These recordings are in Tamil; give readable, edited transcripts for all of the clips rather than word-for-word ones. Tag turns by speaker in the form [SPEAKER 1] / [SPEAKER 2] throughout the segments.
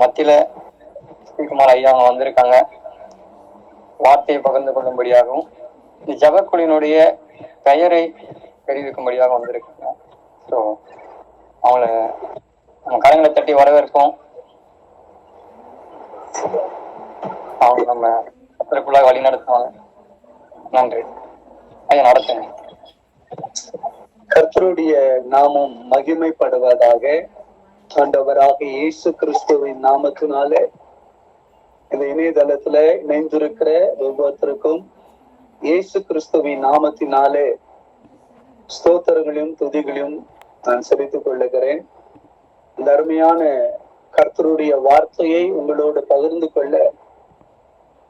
[SPEAKER 1] மத்தியில ஸ்ரீகுமார் ஐயா அவங்க வந்திருக்காங்க. வார்த்தையை பகிர்ந்து கொள்ளும்படியாகவும் இந்த ஜபக்குழுவினுடைய பெயரை தெரிவிக்கும்படியாக வந்திருக்காங்க. ஸோ அவங்கள நம்ம கரங்களை தட்டி வரவேற்போம். அவங்க நம்ம கர்த்தருக்குள்ளாக வழி நடத்துவாங்க. நன்றி ஐயா, நடத்துங்க.
[SPEAKER 2] கர்த்தருடைய நாமம் மகிமைப்படுவதாக. ஆண்டவராக இயேசு கிறிஸ்துவின் நாமத்தினால இந்த இணையதளத்துல இணைந்திருக்கிற ஒவ்வொருத்தருக்கும் இயேசு கிறிஸ்துவின் நாமத்தினாலே ஸ்தோத்திரங்களையும் துதிகளையும் நான் செலுத்திக் கொள்ளுகிறேன். இந்த அருமையான கர்த்தருடைய வார்த்தையை உங்களோடு பகிர்ந்து கொள்ள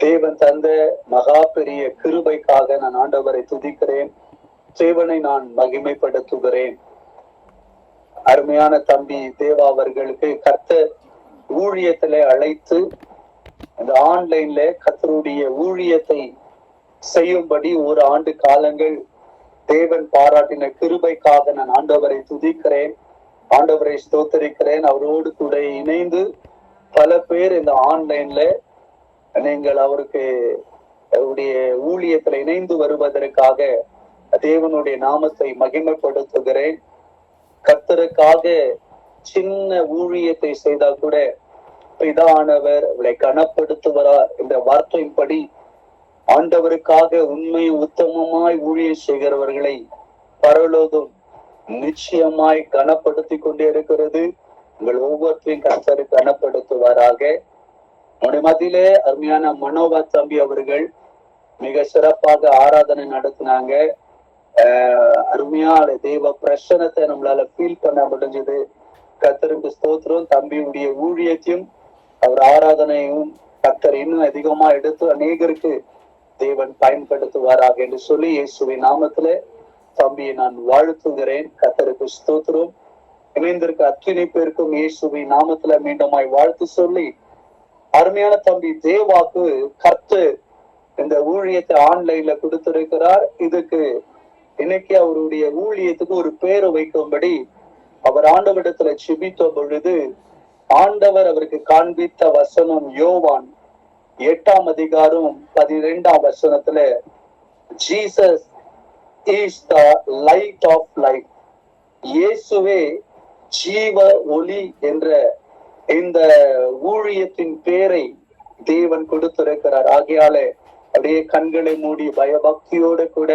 [SPEAKER 2] தேவன் தந்த மகா பெரிய கிருபைக்காக நான் ஆண்டவரை துதிக்கிறேன். தேவனை நான் மகிமைப்படுத்துகிறேன். அருமையான தம்பி தேவா அவர்களுக்கு கர்த்தர் ஊழியத்திலே அழைத்து இந்த ஆன்லைன்ல கர்த்தருடைய ஊழியத்தை செய்யும்படி ஒரு ஆண்டு காலங்கள் தேவன் பாராட்டின கிருபைக்காக நான் ஆண்டவரை துதிக்கிறேன், ஆண்டவரை ஸ்தோத்தரிக்கிறேன். அவரோடு கூட இணைந்து பல பேர் இந்த ஆன்லைன்ல நீங்கள் அவருக்கு அவருடைய ஊழியத்துல இணைந்து வருவதற்காக தேவனுடைய நாமத்தை மகிமைப்படுத்துகிறேன். கர்த்தருக்காக சின்ன ஊழியத்தை செய்தால் கூட பிதானவர் அவளை கனப்படுத்துவார் என்ற வார்த்தையின்படி ஆண்டவருக்காக உண்மை உத்தமமாய் ஊழியம் செய்கிறவர்களை பரலோகம் நிச்சயமாய் கனப்படுத்தி கொண்டே இருக்கிறது. உங்கள் ஒவ்வொருத்தையும் கர்த்தர் கனப்படுத்துவாராக. உன்னுடைய மத்தியிலே அருமையான மனோபா தம்பி அவர்கள் மிக சிறப்பாக ஆராதனை நடத்தினாங்க. அருமையான தெய்வ பிரசனத்தை நம்மளால ஃபீல் பண்ண முடிஞ்சது. கர்த்தருக்கு ஸ்தோத்திரம். தம்பியுடைய ஊழியத்தையும் அவர் ஆராதனையும் கர்த்தர் இன்னும் அதிகமா எடுத்து அநேகருக்கு தேவன் பயன்படுத்துவாராக என்று சொல்லி இயேசுவின் நாமத்துல தம்பியை நான் வாழ்த்துகிறேன். கர்த்தருக்கு ஸ்தோத்திரம். இணைந்திருக்க அத்தனை பேருக்கும் இயேசுவின் நாமத்துல மீண்டுமாய் வாழ்த்து சொல்லி, அருமையான தம்பி தேவாக்கு கர்த்தர் இந்த ஊழியத்தை ஆன்லைன்ல கொடுத்திருக்கிறார். இதுக்கு இன்னைக்கு அவருடைய ஊழியத்துக்கு ஒரு பேரை வைக்கும்படி அவர் ஆண்டவரிடத்துல செபித்த பொழுது ஆண்டவர் அவருக்கு காண்பித்த வசனம் யோவான் 8ஆம் அதிகாரம் 12ஆம் வசனத்துல Jesus is the light of life, இயேசுவே ஜீவ ஒளி என்ற இந்த ஊழியத்தின் பேரை தேவன் கொடுத்திருக்கிறார். ஆகையால அப்படியே கண்களை மூடி பயபக்தியோடு கூட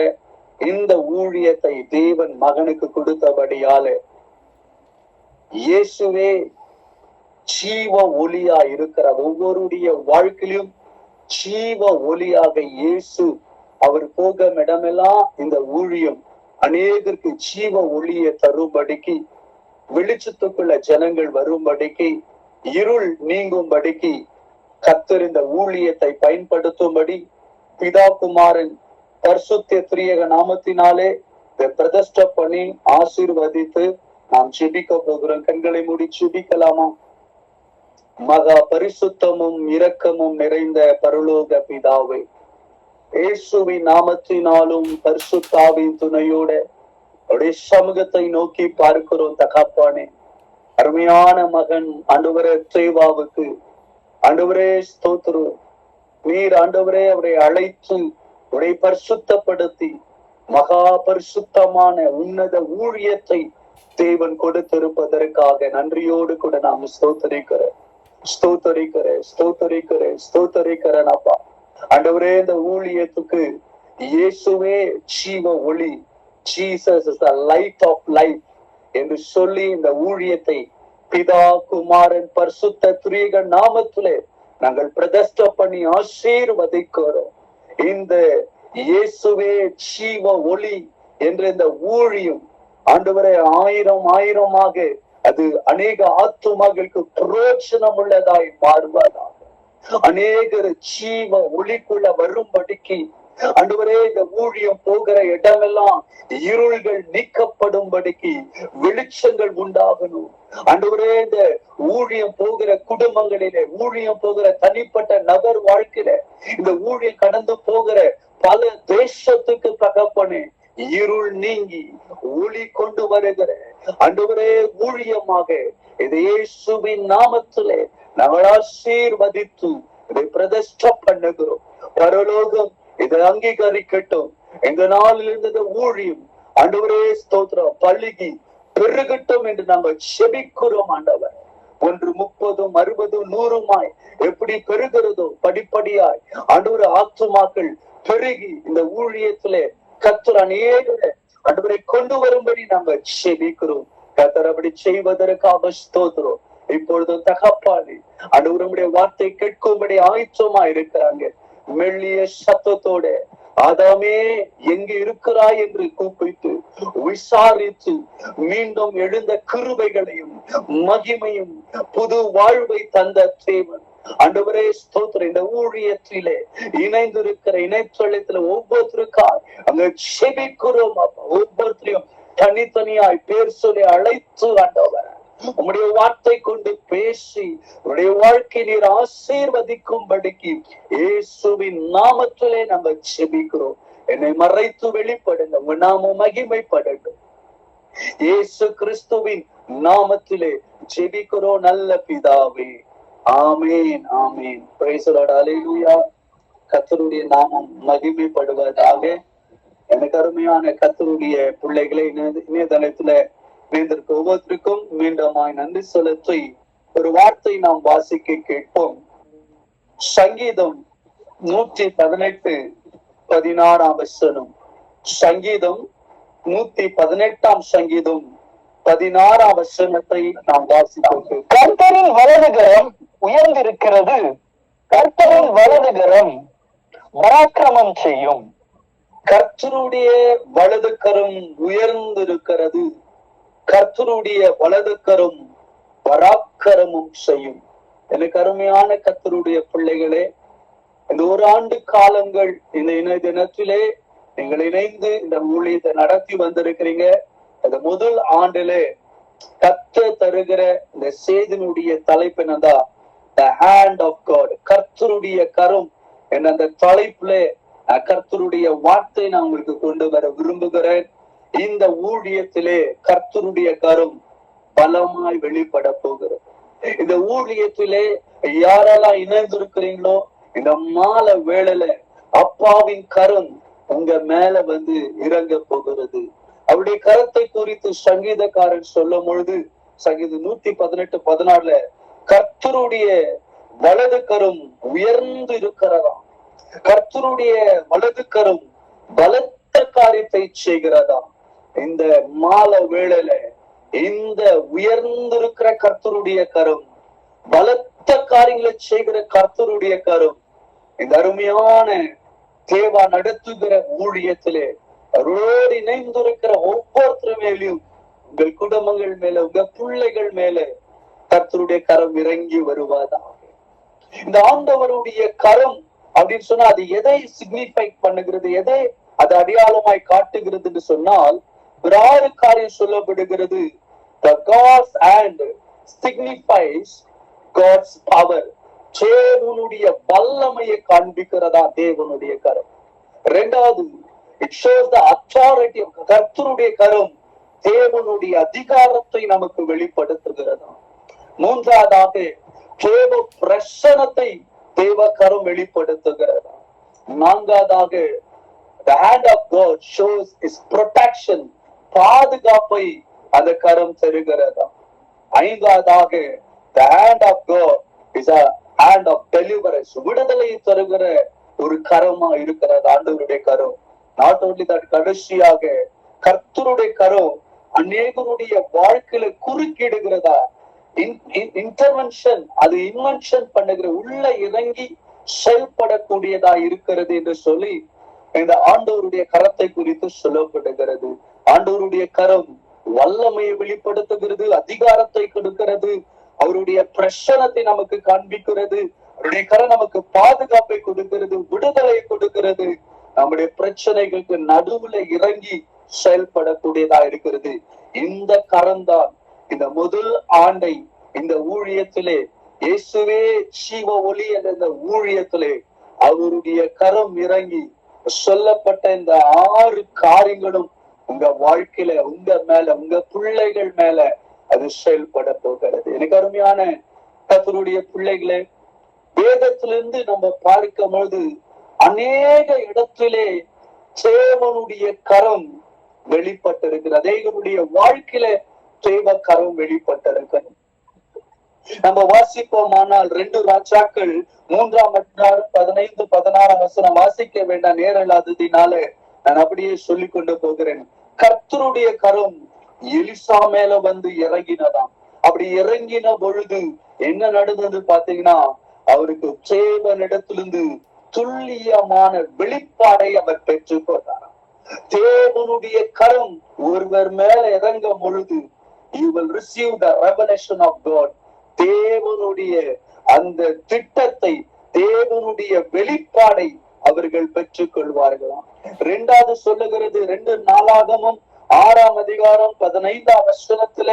[SPEAKER 2] இந்த ஊழியத்தை தேவன் மகனுக்கு கொடுத்தபடியால இயேசுவே ஜீவ ஒளியா இருக்கிற ஒவ்வொருடைய வாழ்க்கையிலும் ஜீவ ஒளியாக இயேசு அவர் போகும் இடமெல்லாம் இந்த ஊழியம் அநேகருக்கு ஜீவ ஒளியை தரும்படிக்கு, வெளிச்சத்துக்குள்ள ஜனங்கள் வரும்படிக்கு, இருள் நீங்கும்படிக்கு கர்த்தர் இந்த ஊழியத்தை பயன்படுத்தும்படி பிதா குமாரன் பரிசுத்த திரியேக நாமத்தினாலே பிரதிஷ்டை பண்ணி ஆசீர்வதித்து நாம் ஜெபிக்க போகிறோம். கண்களை மூடி ஜெபிக்கலாமா? மகா பரிசுத்தமும் இரக்கமும் நிறைந்த பரலோக பிதாவே, இயேசுவின் நாமத்தினாலும் பரிசுத்தாவின் துணையோட அவருடைய சமூகத்தை நோக்கி பார்க்கிறோம். தகப்பானே, அருமையான மகன் ஆண்டவரே தேவாவுக்கு ஆண்டவரே ஸ்தோத்திரம். நீர் ஆண்டவரே அவரை அழைத்து அவரை பரிசுத்தப்படுத்தி மகா பரிசுத்தமான உன்னத ஊழியத்தை தேவன் கொடுத்திருப்பதற்காக நன்றியோடு கூட நாம் ஸ்தோத்தரிக்கிறேன். அப்பா ஆண்டவரே, இந்த ஊழியத்துக்கு இயேசுவே ஜீவ ஒளி, Jesus is the light of life என்று சொல்லி இந்த ஊழியத்தை பிதா குமாரன் பரிசுத்த திரியேக நாமத்திலே நாங்கள் பிரதிஷ்டை பண்ணி ஆசீர்வதிக்கிறோம். இந்த இயேசுவே ஜீவ ஒளி என்ற இந்த ஊழியம் ஆண்டவரே ஆயிரமாக அது அநேக ஆத்துமாக்களுக்கு பிரயோஜனம் உள்ளதாய் மாறுவதாக, அநேகர் ஜீவ ஒளிக்குள்ள வரும்படிக்கு ஆண்டவரே இந்த ஊழியம் போகிற இடமெல்லாம் இருள்கள் நீக்கப்படும்படிக்கு வெளிச்சங்கள் உண்டாகணும். ஆண்டவரே இந்த ஊழியம் போகிற குடும்பங்களிலே, ஊழியம் போகிற தனிப்பட்ட நபர் வாழ்க்கையில, இந்த ஊழியம் கடந்து போகிற பல தேசத்துக்கு தகப்பனே இருள் நீங்கி ஒளி கொண்டு வருகிற ஆண்டவரே ஊழியமாக இதை இயேசுவின் நாமத்திலே நாங்கள் ஆசீர்வதித்து இதை பிரதிஷ்டை பண்ணுகிறோம். பரலோகம் இதை அங்கீகரிக்கட்டும். எங்க நாளில் இருந்தது ஊழியம் ஆண்டவரே ஸ்தோத்திரம் பள்ளிக்கு பெருகட்டும் என்று நாங்கள் செபிக்கிறோம். ஆண்டவர் 1 30 60 100 எப்படி பெருகிறதோ படிப்படியாய் ஆண்டவர் ஆத்துமாக்கள் பெருகி இந்த ஊழியத்திலே கர்த்தர் அநேக ஆண்டவரை கொண்டு வரும்படி நாங்கள் செபிக்கிறோம். கர்த்தர் அப்படி செய்வதற்காக ஸ்தோத்திரம். இப்பொழுது தகப்பாளி ஆண்டவருடைய வார்த்தை கேட்கும்படி ஆயத்தமா இருக்கிறாங்க. மெல்லிய சத்தத்தோட ஆதாமே எங்கு இருக்கிறாய் என்று கூப்பிட்டு விசாரித்து மீண்டும் எழுந்த கிருபைகளையும் மகிமையும் புது வாழ்வை தந்த தேவன் ஆண்டவரே ஸ்தோத்திரம். இந்த ஊழியத்திலே இணைந்திருக்கிற இணையதளத்துல ஒவ்வொருத்தருக்காய் அங்க செபிக்கிறோம். ஒவ்வொருத்தரையும் தனித்தனியாய் பேர் சொல்லி அழைத்து ஆண்டவர் உம்முடைய வார்த்தை கொண்டு பேசி உடைய வாழ்க்கை நீர் ஆசீர்வதிக்கும்படிக்கு இயேசுவின் நாமத்திலே நாங்கள் செபிக்கிறோம். என்னை மறைத்து வெளிப்படுங்க, உங்க நாமம் மகிமைப்படட்டும். இயேசு கிறிஸ்துவின் நாமத்திலே செபிக்கிறோம் நல்ல பிதாவே. Amen amen. Praise the lord. Hallelujah. கர்த்தருடைய நாமம் மகிமைப்படுவதாக. எனக்கு அருமையான கர்த்தருடைய பிள்ளைகளை இணையதளத்துல இணைந்திருக்க ஒவ்வொருத்தருக்கும் மீண்டுமாய் நன்றி செலுத்தி ஒரு வார்த்தை நாம் வாசிக்க கேட்போம். சங்கீதம் 118 16 வசனம். சங்கீதம் 118 சங்கீதம் 16 வசனத்தை நாம் வாசிப்போம்.
[SPEAKER 1] கர்த்தரின் வலதுகரம் உயர்ந்திருக்கிறது, கர்த்தரின் வலதுகரம் பராக்கிரமம் செய்யும்.
[SPEAKER 2] கர்த்தருடைய வலதுகரம் உயர்ந்திருக்கிறது, கர்த்தருடைய வலதுகரம் பராக்கிரமம் செய்யும். எனக்கு அருமையான கர்த்தருடைய பிள்ளைகளே, இந்த 1 ஆண்டு காலங்கள் இந்த இணைய தினத்திலே நீங்கள் இணைந்து இந்த ஊழியத்தை நடத்தி வந்திருக்கிறீங்க. இந்த முதல் ஆண்டிலே கர்த்தர் தருகிற இந்த செய்தியினுடைய தலைப்பு என்னதா? The hand of God. கர்த்தருடைய கரம் என்ற அந்த தலைப்புல கர்த்தருடைய வார்த்தை நான் உங்களுக்கு கொண்டு வர விரும்புகிறேன். இந்த ஊழியத்திலே கர்த்தருடைய கரம் பலமாய் வெளிப்பட போகிறது. இந்த ஊழியத்திலே யாரெல்லாம் இணைந்திருக்கிறீங்களோ இந்த மாலை வேளையில அப்பாவின் கரம் உங்க மேல வந்து இறங்க போகிறது. அவருடைய கரத்தை குறித்து சங்கீதக்காரன் சொல்லும் பொழுது சங்கீதம் 118 16 கர்த்தருடைய வலது கரம் உயர்ந்து இருக்கிறதா, கர்த்தருடைய வலது கரம் பலத்த காரியத்தை செய்கிறதா. இந்த மாலை வேளையில இந்த உயர்ந்திருக்கிற கர்த்தருடைய கரம், பலத்த காரியங்களை செய்கிற கர்த்தருடைய கரம் இந்த அருமையான தேவா நடத்துகிற ஊழியத்திலே அவரோடு இணைந்திருக்கிற ஒவ்வொருத்தர் மேலையும், உங்கள் குடும்பங்கள் மேல, உங்க பிள்ளைகள் மேல கர்த்தருடைய கரம் இறங்கி வருவதாக. இந்த ஆண்டவருடைய கரம் அப்படின்னு சொன்னா அது எதை சிக்னிஃபை பண்ணுகிறது, எதை அது அடையாளமாய் காட்டுகிறது சொன்னால் 6 காரியம் சொல்லப்படுகிறது. The God's hand signifies God's power. தேவனுடைய வல்லமையை காண்பிக்கிறதா தேவனுடைய கரம். 2வது, it shows the authority of கர்த்தருடைய கரம் தேவனுடைய அதிகாரத்தை நமக்கு வெளிப்படுத்துகிறதா. 3வதாக தேவ பிரசன்னத்தை தேவ கரம் வெளிப்படுத்துகிறதா. 4வதாக the hand of God shows his protection, பாதுகாப்பை அந்த கரம் தருகிறதா. 5வதாக the hand of God is a hand of deliverance, விடுதலை தருகிற ஒரு கரமா இருக்கிறது ஆண்டவருடைய கரம். நாட் ஓன்லி தட், கடைசியாக கர்த்தருடைய கரம் அநேகருடைய வாழ்க்கையில குறுக்கிடுகிறதா. இன்டர்வென்ஷன், அது இன்வென்ஷன் பண்ணுகிற, உள்ள இறங்கி செயல்படக்கூடியதா இருக்கிறது என்று சொல்லி இந்த ஆண்டவருடைய கரத்தை குறித்து சொல்லப்படுகிறது. ஆண்டவருடைய கரம் வல்லமையை வெளிப்படுத்துகிறது, அதிகாரத்தை கொடுக்கிறது, அவருடைய பிரசன்னத்தை நமக்கு காண்பிக்கிறது. அவருடைய கரம் நமக்கு பாதுகாப்பை கொடுக்கிறது, விடுதலை கொடுக்கிறது, நம்முடைய பிரச்சனைகளுக்கு நடுவுல இறங்கி செயல்படக்கூடியதா இருக்கிறது. இந்த கரம் தான் இந்த முதல் ஆண்டை இந்த ஊழியத்திலே, இயேசுவே ஜீவ ஒளி என்ற இந்த ஊழியத்திலே அவருடைய கரம் இறங்கி சொல்லப்பட்ட இந்த 6 காரியங்களும் உங்க வாழ்க்கையில, உங்க மேல, உங்க பிள்ளைகள் மேல அது செயல்பட போகிறது. எனக்கு அருமையான கர்த்தருடைய பிள்ளைகளே, வேதத்திலிருந்து நம்ம பார்க்கும் பொழுது அநேக இடத்திலே தேவனுடைய கரம் வெளிப்பட்டிருக்கிறது. தேவனுடைய வாழ்க்கையில தேவ கரம் வெளிப்பட்டிருக்கிறது. நம்ம வாசிப்போமானால் 2 ராஜாக்கள் 3ஆம் அதிகாரம் 15, 16 வசனம் வாசிக்க வேண்டாம், நேரம் இல்லாததினால நான் அப்படியே சொல்லி கொண்டு போகிறேன். கர்த்தருடைய கரம் எலிசா மேல வந்து இறங்கினதாம். அப்படி இறங்கின பொழுது என்ன நடந்தது பாத்தீங்கன்னா, அவருக்கு தேவனிடத்திலிருந்து துல்லியமான வெளிப்பாடை அவர் பெற்றுக் கொண்டார். தேவனுடைய கரம் ஒருவர் மேல இறங்கும் பொழுது you will receive the revelation of God. தேவனுடைய அந்த திட்டத்தை, தேவனுடைய வெளிப்பாடை அவர்கள் பெற்றுக் கொள்வார்களாம். 2வது சொல்லுகிறது, 2 நாளாகமம் 6ஆம் அதிகாரம் 15ஆம் வசனத்துல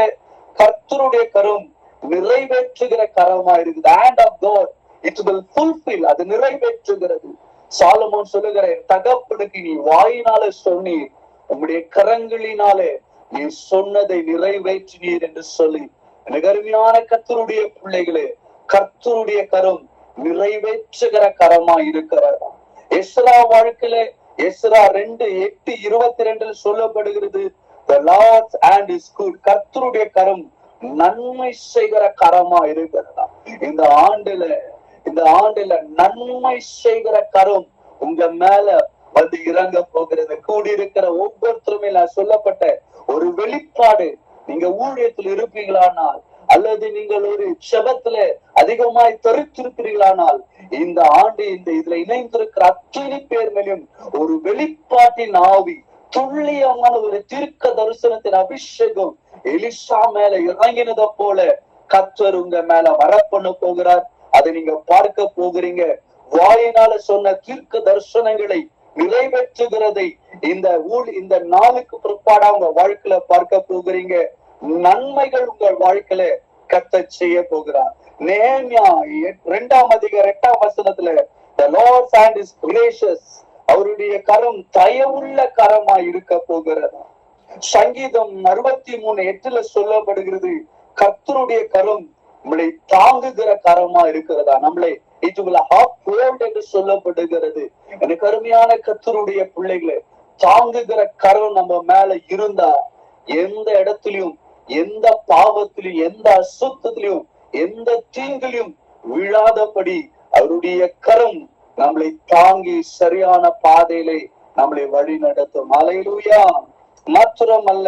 [SPEAKER 2] கர்த்தருடைய கரம் நிறைவேற்றுகிற கரமா இருக்குது. hand of God, it will fulfill, அது நிறைவேற்றுகிறது. சாலமோன் சொல்லுகிற, தகப்பனுக்கு நீ வாயினால சொன்னீர், உம்முடைய கரங்களினாலே நீ சொன்னதை நிறைவேற்றினீர் என்று சொல்லி. எனக்கு அருமையான கர்த்தருடைய பிள்ளைகளே, கர்த்தருடைய கரம் நிறைவேற்றுகிற கரமா இருக்கிறதா. எஸ்ரா வாழ்க்கையில எஸ்ரா 2:8-22 சொல்லப்படுகிறது, the Lord's hand is good. கர்த்தருடைய கரம் நன்மை செய்கிற கரமா இருக்கிறதா. இந்த ஆண்டுல நன்மை செய்கிற கரம் உங்க மேல வந்து இறங்க போகிறது. கூடியிருக்கிற ஒவ்வொருத்தருமே நான் சொல்லப்பட்ட ஒரு வெளிப்பாடு. நீங்க ஊழியத்தில் இருப்பீங்களானால், அல்லது நீங்கள் ஒரு செபத்துல அதிகமாய் தரித்திருக்கிறீர்களானால், இந்த ஆண்டு இதுல இணைந்திருக்கிற அத்தனை பேர் மேலும் ஒரு வெளிப்பாட்டின் ஆவி, துல்லியமான ஒரு தீர்க்க தரிசனத்தின் அபிஷேகம் எலிசா மேல இறங்கினதை போல கர்த்தர் உங்க மேல வரப்பண்ண போகிறார். அதை நீங்க பார்க்க போகிறீங்க. வாயினால சொன்ன தீர்க்க தரிசனங்களை நிறைவேற்றுகிறதை இந்த நாளுக்கு பிற்பாடா உங்க வாழ்க்கையில பார்க்க போகிறீங்க. நன்மைகள் உங்கள் வாழ்க்கையில கர்த்தர் செய்ய போகிறார். நேமியா 2ஆம் அதிகாரம் 8ஆம் வசனத்துல the Lord's hand is gracious, அவருடைய கரம் தயவுள்ள கரமா இருக்க போகிறது. சங்கீதம் 63:8 சொல்லப்படுகிறது, கர்த்தருடைய கரம் நம்மளை தாங்குகிற கரமா இருக்கிறதா. நம்மளை it will uphold என்று சொல்லப்படுகிறது. எனக்கு அருமையான கர்த்தருடைய பிள்ளைகளே, தாங்குகிற கரம் நம்ம மேல இருந்தா எந்த இடத்திலும், எந்த பாவத்திலும், எந்த அசுத்தத்திலும், எந்த தீங்கிலும் விழாதபடி அவருடைய கரம் நம்மளை தாங்கி சரியான பாதையிலே நம்மளை வழி நடத்தும். அல்லேலூயா. மாத்திரமல்ல,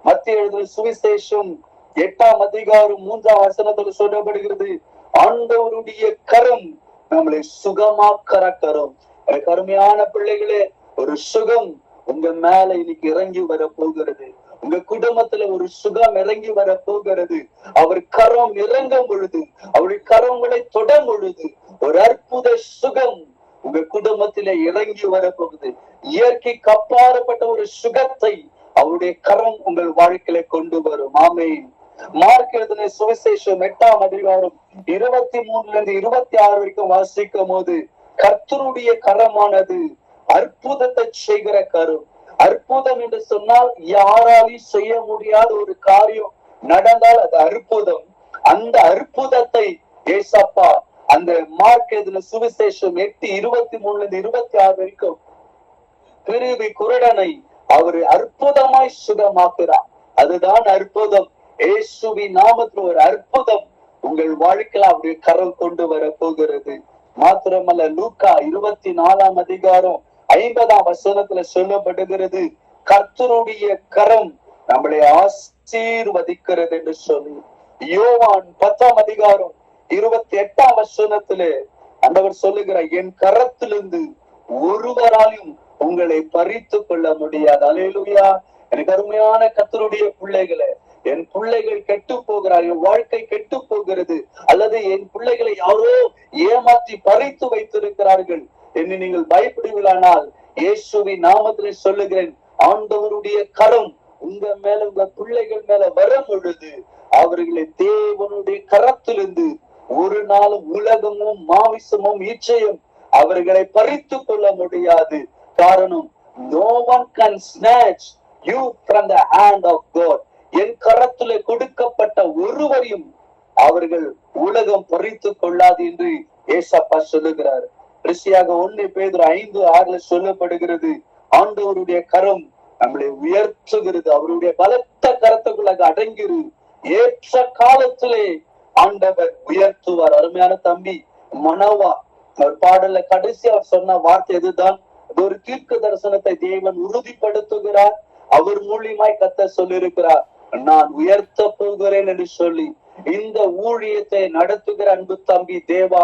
[SPEAKER 2] மத்திய எழுதின சுவிசேஷம் 8ஆம் அதிகாரம் 3ஆம் வசனத்தில் சொல்லப்படுகிறது, ஆண்டவருடைய கரம் நம்மளை சுகமாக்கிற கரம். எனக்கு அருமையான பிள்ளைகளே, ஒரு சுகம் உங்க மேல இன்னைக்கு இறங்கி வர போகிறது. உங்க குடும்பத்துல ஒரு சுகம் இறங்கி வர போகிறது. அவர் கரம் இறங்கும் பொழுது, அவருடைய கரங்களை தொடும் பொழுது ஒரு அற்புத சுகம் உங்க குடும்பத்திலே இறங்கி வர போகுது. இயற்கைக்கு அப்பாற்பட்ட ஒரு சுகத்தை அவருடைய கரம் உங்கள் வாழ்க்கையில கொண்டு வரும். ஆமென். மார்க் எழுதின சுவிசேஷம் 8ஆம் அதிகாரம் 23-26 வரைக்கும் வாசிக்கும் போது, கர்த்தருடைய கரமானது அற்புதத்தை செய்கிற கரம். அற்புதம் என்று சொன்னால் யாராலையும் செய்ய முடியாத ஒரு காரியம் நடந்தால் அது அற்புதம். அந்த அற்புதத்தை ஏசப்பா அந்த மார்க் எழுதின சுவிசேஷம் 8:23-26 வரைக்கும் பிரிவி குருடனை அவர் அற்புதமாய் சுகமாக்குறார். அதுதான் அற்புதம். இயேசுவின் நாமத்தில் ஒரு அற்புதம் உங்கள் வாழ்க்கையில அவருடைய கரம் கொண்டு வர போகிறது. மாத்திரமல்ல, லூக்கா 24ஆம் அதிகாரம் 50ஆம் வசனத்துல சொல்லப்படுகிறது, கர்த்தருடைய கரம் நம்மளை ஆசீர்வதிக்கிறது என்று சொல்லி. யோவான் 10ஆம் அதிகாரம் 28ஆம் வசனத்துல ஆண்டவர் சொல்லுகிறார், என் கரத்திலிருந்து ஒருவராலும் உங்களை பறித்து கொள்ள முடியாது. அல்லேலூயா. எனக்கு அருமையான கர்த்தருடைய பிள்ளைகளை, என் பிள்ளைகள் கெட்டு போகிறார், என் வாழ்க்கை கெட்டு போகிறது, அல்லது என் பிள்ளைகளை யாரோ ஏமாற்றி பறித்து வைத்திருக்கிறார்கள் என்று நீங்கள் பயப்படுவீர்களானால், இயேசுவின் நாமத்திலே சொல்லுகிறேன், ஆண்டவருடைய கரம் உங்க மேல, உங்க பிள்ளைகள் மேல வரும் பொழுது அவர்களை தேவனுடைய கரத்திலிருந்து ஒரு நாளும் உலகமும் மாமிசமும் இச்சையும் அவர்களை பறித்து கொள்ள முடியாது. காரணம், no one can snatch you from the hand of God. என் கரத்திலே கொடுக்கப்பட்ட ஒருவரையும் அவர்கள் உலகம் பறித்து கொள்ளாது என்று ஏசப்பா சொல்லுகிறார். ரிஷியாக 1 பேதுரு 5:6 சொல்லப்படுகிறது, ஆண்டவருடைய கரம் நம்மளை உயர்த்துகிறது. அவருடைய பலத்த கரத்துக்குள்ளாக அடங்கிரு, ஏற்ற காலத்திலே ஆண்டவர் உயர்த்துவார். அருமையான தம்பி மனோவா அவர் பாடல்ல கடைசி அவர் சொன்ன வார்த்தை எதுதான்? அது ஒரு தீர்க்க தரிசனத்தை தேவன் உறுதிப்படுத்துகிறார். அவர் மூலியமாய் கர்த்தர் சொல்லியிருக்கிறார், நான் உயர்த்த போகிறேன் என்று சொல்லி. இந்த ஊழியத்தை நடத்துகிற அன்பு தம்பி தேவா,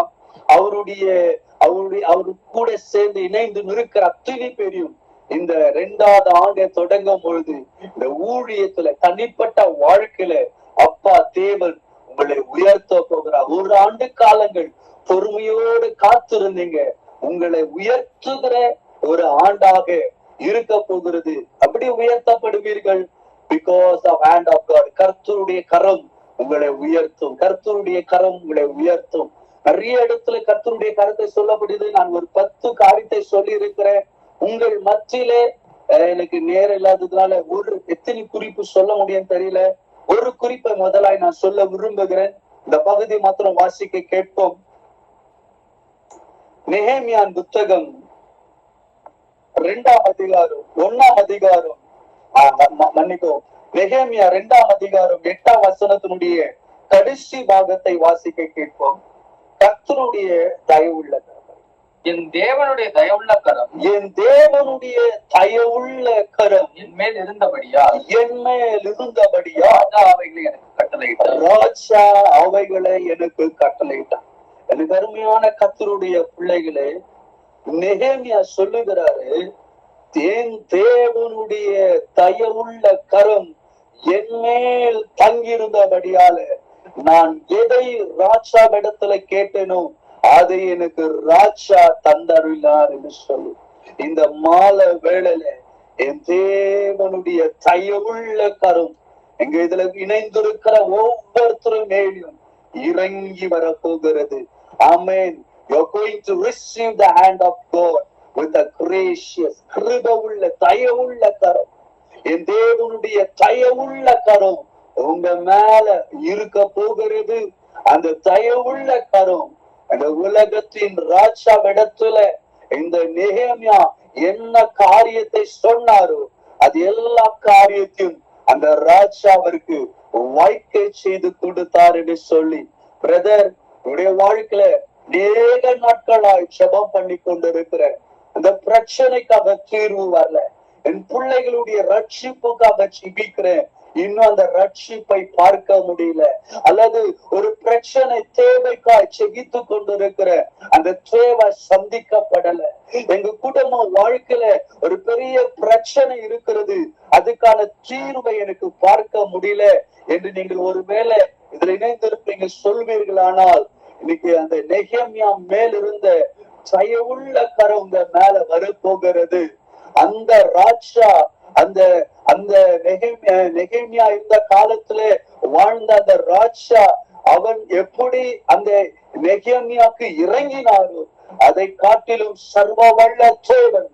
[SPEAKER 2] அவரு கூட சேர்ந்து இணைந்து நிற்கிற அத்தனை பேரையும் இந்த 2வது ஆண்டை தொடங்கும் பொழுது இந்த ஊழியத்துல தனிப்பட்ட வாழ்க்கையில அப்பா தேவன் உங்களை உயர்த்த போகிறார். 1 ஆண்டு காலங்கள் பொறுமையோடு காத்திருந்தீங்க, உங்களை உயர்த்துகிற ஒரு ஆண்டாக இருக்க போகிறது. அப்படி உயர்த்தப்படுவீர்கள். Because of hand of God. கர்த்தருடைய கரம் உங்களை உயர்த்தும். கர்த்தருடைய கரம் உங்களை உயர்த்தும். நிறைய இடத்துல கர்த்தருடைய கரத்தை சொல்லப்படுது. நான் ஒரு 10 காரியத்தை சொல்லி இருக்கிறேன். உங்கள் மத்தியிலே எனக்கு நேரம் இல்லாததுனால எத்தனை குறிப்பு சொல்ல முடியும் தெரியல. ஒரு குறிப்பை முதலாய் நான் சொல்ல விரும்புகிறேன். இந்த பகுதி மாத்திரம் வாசிக்க கேட்போம். நெகேமியான் புத்தகம் 2ஆம் அதிகாரம் 1ஆம் அதிகாரம் மன்னிக்கும் நெகேமியா 2ஆம் அதிகாரம் 8ஆம் வசனத்தினுடைய கடைசி பாகத்தை வாசிக்க கேட்போம். கர்த்தருடைய தயவுள்ள கரம்,
[SPEAKER 3] என் தேவனுடைய தயவுள்ள கரம்,
[SPEAKER 2] என் தேவனுடைய தயவுள்ள கரம்
[SPEAKER 3] என் மேல் இருந்தபடியா,
[SPEAKER 2] என் மேல் இருந்தபடியா
[SPEAKER 3] அவைகளை எனக்கு கட்டளையிட்டார்.
[SPEAKER 2] ராஜா அவைகளை எனக்கு கட்டளையிட்டார். எனக்கு அருமையான கர்த்தருடைய பிள்ளைகளே, நெகேமியா சொல்லுகிறாரு, என் தேவனுடைய தயவுள்ள கரம் என் மேல் தங்கியிருந்தபடியால நான் எதை ராஜாவிடத்துல கேட்டேனோ அதை எனக்கு ராஜா தந்தருளார் என்று சொல்லு. இந்த மாலை வேளையில என் தேவனுடைய தயவுள்ள கரம் எங்க இதுல இணைந்திருக்கிற ஒவ்வொருத்தரும் மேலும் இறங்கி வர போகிறது. ஆமென். You're going to receive the hand of God with a gracious, கிருபையுள்ள தயவுள்ள கரம். என் தேவனுடைய தயவுள்ள கரம் உங்க மேல இருக்க போகிறது. அந்த தயவுள்ள கரம் அந்த உலகத்தின் ராஜாவிடத்துல இந்த நெகேமியா என்ன காரியத்தை சொன்னாரோ அது எல்லா காரியத்தையும் அந்த ராஜா அவருக்கு வாய்க்கை செய்து கொடுத்தார் என்று சொல்லி, பிரதர் உடைய வாழ்க்கையில அநேக நாட்களாய் ஜெபம் பண்ணி கொண்டிருக்கிற அந்த பிரச்சனைக்காக தீர்வு வரல, என் பிள்ளைகளுடைய ரட்சிப்புக்காக ஜெபிக்கிறேன், இன்னும் அந்த ரட்சிப்பை பார்க்க முடியல, அல்லது ஒரு பிரச்சனை தேவைக்காய் ஜெபித்து கொண்டிருக்கிற அந்த தேவை சந்திக்கப்படல, எங்க குடும்ப வாழ்க்கையில ஒரு பெரிய பிரச்சனை இருக்கிறது, அதுக்கான தீர்வை எனக்கு பார்க்க முடியல என்று நீங்கள் ஒருவேளை இதுல இணைந்திருப்பீங்க சொல்வீர்களானால், இன்னைக்கு அந்த நெகேமியா மேல் இருந்த தயவுள்ள கரம் உங்க மேல வரப்போகிறது. அந்த ராஜா அந்த அந்த நெகேமியா இந்த காலத்துல வாழ்ந்த அந்த ராஜா அவன் எப்படி அந்த நெகேமியாக்கு இறங்கினாரோ அதை காட்டிலும் சர்வ வல்ல தேவன்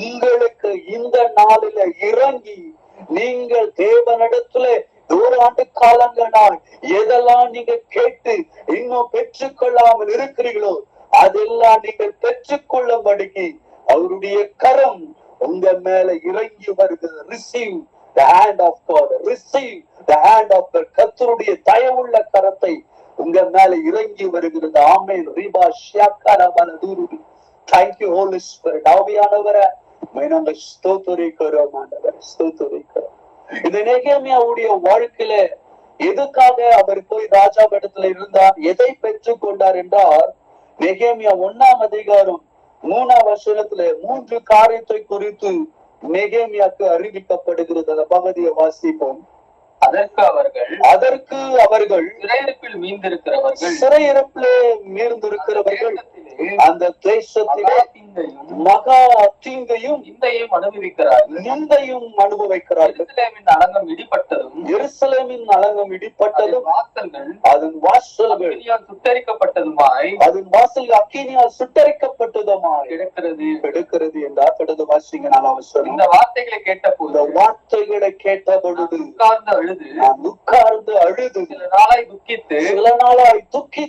[SPEAKER 2] உங்களுக்கு இந்த நாளில இறங்கி நீங்கள் தேவனிடத்துல 100 ஆண்டு காலங்களால் எதெல்லாம் நீங்க கேட்டு இன்னும் பெற்றுக்கொள்ளாமல் இருக்கிறீர்களோ அதெல்லாம் நீங்கள் பெற்றுக்கொள்ளும்படிக்கு அவருடைய கரம் உங்க மேல இறங்கி வருகிறது. Receive the hand of God. Receive the hand of God. கர்த்தருடைய தயவுள்ள கரத்தை உங்க மேல இறங்கி வருகிறது. ஆமென். ரிபா ஷியாக்கர பலதுரு. Thank you Holy Spirit. ஆவியானவரே நாங்கள் ஸ்தோத்திரிக்கிறோம் ஆண்டவரே, ஸ்தோத்திரிக்கிறோம். இந்த நெகேமியாவுடைய வாழ்க்கையில எதுக்காக அவர் போய் ராஜாவிடத்துல இருந்தார், எதை பெற்றுக் கொண்டார் என்றால், நெகேமியா 1ஆம் அதிகாரம் 3ஆம் வசனத்துல 3 காரியத்தை குறித்து நெகேமியாக்கு அறிவிக்கப்படுகிறது. அந்த பகுதியை வாசிப்போம்.
[SPEAKER 3] அதற்கு அவர்கள்
[SPEAKER 2] அவர்கள்
[SPEAKER 3] சிறையிருப்பில் மீந்திருக்கிறவர்கள்
[SPEAKER 2] சிறையிருப்பிலே மீந்திருக்கிறவர்கள் அந்த தேசத்திலே மகா தீங்கையும்
[SPEAKER 3] நிந்தையும் அனுபவிக்கிறார்கள்.
[SPEAKER 2] நிந்தையும் அனுபவிக்கிறார்கள்.
[SPEAKER 3] எருசலேமின் அலங்கம் இடிப்பட்டதும்,
[SPEAKER 2] எருசலேமின் அலங்கம் இடிப்பட்டதும்,
[SPEAKER 3] வாசல்கள்
[SPEAKER 2] அதன் வாசல்கள்
[SPEAKER 3] அக்கினியால் சுட்டரிக்கப்பட்டதுமாய்,
[SPEAKER 2] அதன் வாசல் அக்கினியால் சுட்டரிக்கப்பட்டதுமாய் கிடக்கிறது என்றார். தொடர்ந்து வாசிங்க. நான் அவசரம்.
[SPEAKER 3] இந்த வார்த்தைகளை கேட்டபோது,
[SPEAKER 2] இந்த வார்த்தைகளை கேட்ட பொழுது
[SPEAKER 3] உட்கார்ந்து அழுது,
[SPEAKER 2] நான் உட்கார்ந்து அழுது,
[SPEAKER 3] சில நாளாய் துக்கித்து,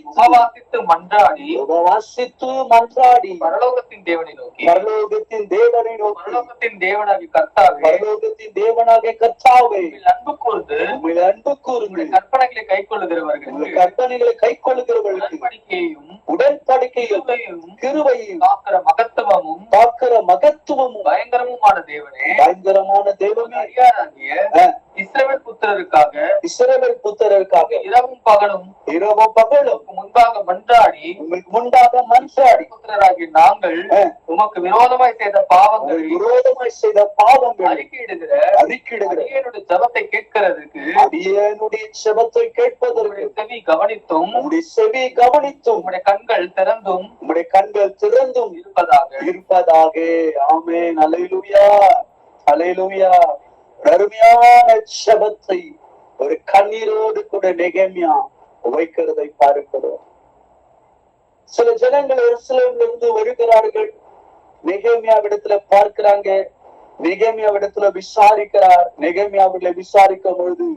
[SPEAKER 3] உபவாசித்து மன்றாடி, பரலோகத்தின் தேவனை நோக்கி,
[SPEAKER 2] பரலோகத்தின் தேவனை நோக்கி,
[SPEAKER 3] பரலோகத்தின் தேவனாகிய கர்த்தாவே,
[SPEAKER 2] பரலோகத்தின் தேவனாகிய கர்த்தாவே,
[SPEAKER 3] அன்பு கூர்ந்து,
[SPEAKER 2] உம்மில் அன்பு கூர்ந்து,
[SPEAKER 3] கற்பனைகளை கைக்கொள்ளுகிறவர்களுக்கு,
[SPEAKER 2] கற்பனைகளை கைக்கொள்ளுகிறவர்களுக்கு உடன்படிக்கையும் கிருபையும் காக்கிற மகத்துவமும்
[SPEAKER 3] பயங்கரமுமான தேவனே,
[SPEAKER 2] பயங்கரமான தேவனே,
[SPEAKER 3] அடியாராகிய இஸ்ரவேல் புத்திரருக்காக இரவும் பகலும் முன்பாக மன்றாடி,
[SPEAKER 2] உங்களுக்கு முன்பாக மன்றாடி,
[SPEAKER 3] புத்திரராகிய நாங்கள் உமக்கு விரோதமாய் செய்த பாவங்களை அறிக்கையிடுகிற அடியேனுடைய ஜெபத்தை கேட்கிறதுக்கு,
[SPEAKER 2] அடியேனுடைய ஜெபத்தை கேட்பதற்கு
[SPEAKER 3] செவி கவனித்தும், உம்முடைய கண்கள் திறந்தும்
[SPEAKER 2] இருப்பதாக. ஆமென். அல்லேலூயா, அல்லேலூயா. அருமையான ஜெபத்தை ஒரு கண்ணீரோடு கூட நெகேமியா வைக்கிறதை பார்க்கிறோம். சில ஜனங்கள் எருசலேமில் இருந்து வருகிறார்கள். நெகேமியாவிடத்துல பார்க்கிறாங்க. நெகேமியாவிடத்துல விசாரிக்கிறார். நெகேமியாவிடத்துல விசாரிக்கும் பொழுது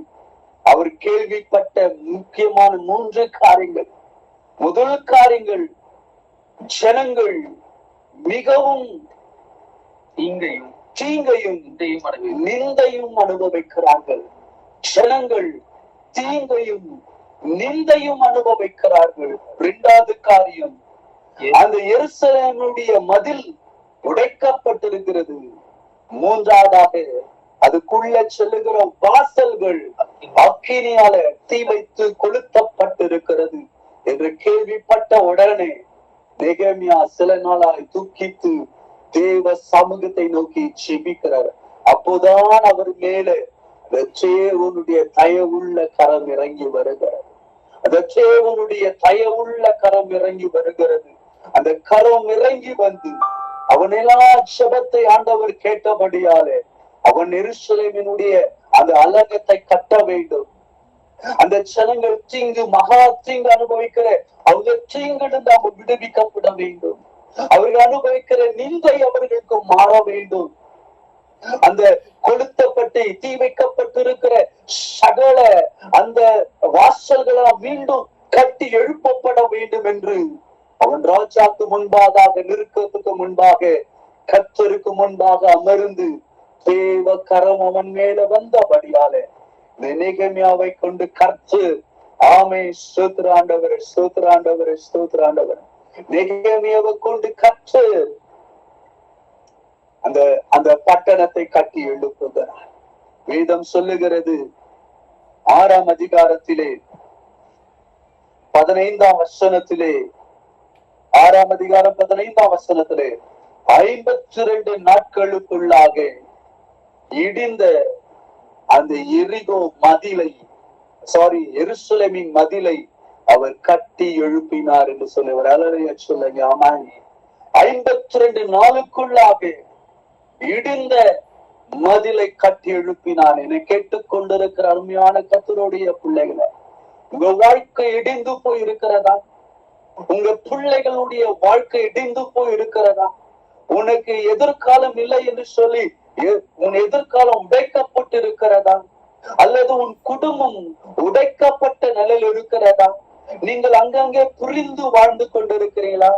[SPEAKER 2] அவர் கேள்விப்பட்ட முக்கியமான 3 காரியங்கள். முதல் காரியங்கள், ஜனங்கள் மிகவும் தீங்கையும் நிந்தையும் அனுபவிக்கிறார்கள். ஜனங்கள் தீங்கையும் நிந்தையும் அனுபவிக்கிறார்கள். 2வது காரியம், அந்த எருசலேமுடைய மதில் உடைக்கப்பட்டிருக்கிறது. 3வதாக அதுக்குள்ள செல்லுகிற வாசல்கள் அக்கினியால தீ வைத்து கொளுத்தப்பட்டிருக்கிறது என்று கேள்விப்பட்ட உடனே நெகேமியா சில நாளாய் துக்கித்து தேவ சமூகத்தை நோக்கி ஜெபிக்கிறார். அப்போதான் அவர் மேலே தேவனுடைய தயவுள்ள கரம் இறங்கி வருகிறது. அந்த தேவனுடைய தயவுள்ள கரம் இறங்கி வருகிறது. அந்த கரம் இறங்கி வந்து அவனெல்லாம் ஜெபத்தை ஆண்டவர் கேட்டபடியாலே அவன் எருசலேமினுடைய அந்த அலங்கத்தை கட்ட வேண்டும். அந்த ஜனங்கள் மகா தீங்கு அனுபவிக்கிற அவங்க தீங்கிலிருந்து அவங்க விடுவிக்கப்பட வேண்டும். அவர்கள் அனுபவிக்கிற நிந்தை அவர்களுக்கு மாற வேண்டும். அந்த கொளுத்தப்பட்டு தீ வைக்கப்பட்டிருக்கிற சகல அந்த வாசல்களால் மீண்டும் கட்டி எழுப்பப்பட வேண்டும் என்று அவன் ராஜாக்கு முன்பாக நிற்கிறதுக்கு முன்பாக கர்த்தருக்கு முன்பாக அமர்ந்து தேவ கரம் அவன் மேல வந்தபடியாலே நெகேமியாவை கொண்டு கர்த்தர், ஆமே, ஸ்தோத்திராண்டவரே, ஸ்தோத்திராண்டவரே, ஸ்தோத்திராண்டவரே, நெகேமியாவை கொண்டு கர்த்தர் அந்த அந்த பட்டணத்தை கட்டி எழுப்புகிறார். வேதம் சொல்லுகிறது 6ஆம் அதிகாரத்திலே 15ஆம் வசனத்திலே 6ஆம் அதிகாரம் 15ஆம் வசனத்திலே 52 நாட்களுக்குள்ளாக இடிந்த அந்த எரிகோ மதிலை, எருசலேமின் மதிலை அவர் கட்டி எழுப்பினார் என்று சொல்லுவார். அல்லேலூயா சொல்லுங்க. ஆமென். 52 நாளுக்குள்ளாக இடிந்த மதிலை கட்டி எழுப்பினார். என்னை கேட்டுக்கொண்டிருக்கிற அருமையான கர்த்தருடைய பிள்ளைகளை, உங்க வாழ்க்கை இடிந்து போய் இருக்கிறதா? உங்க பிள்ளைகளுடைய வாழ்க்கை இடிந்து போய் இருக்கிறதா? உனக்கு எதிர்காலம் இல்லை என்று சொல்லி உன் எதிர்காலம் உடைக்கப்பட்டு இருக்கிறதா? அல்லது உன் குடும்பம் உடைக்கப்பட்ட நிலையில் இருக்கிறதா? நீங்கள் அங்கங்கே புரிந்து வாழ்ந்து கொண்டிருக்கிறீங்களா?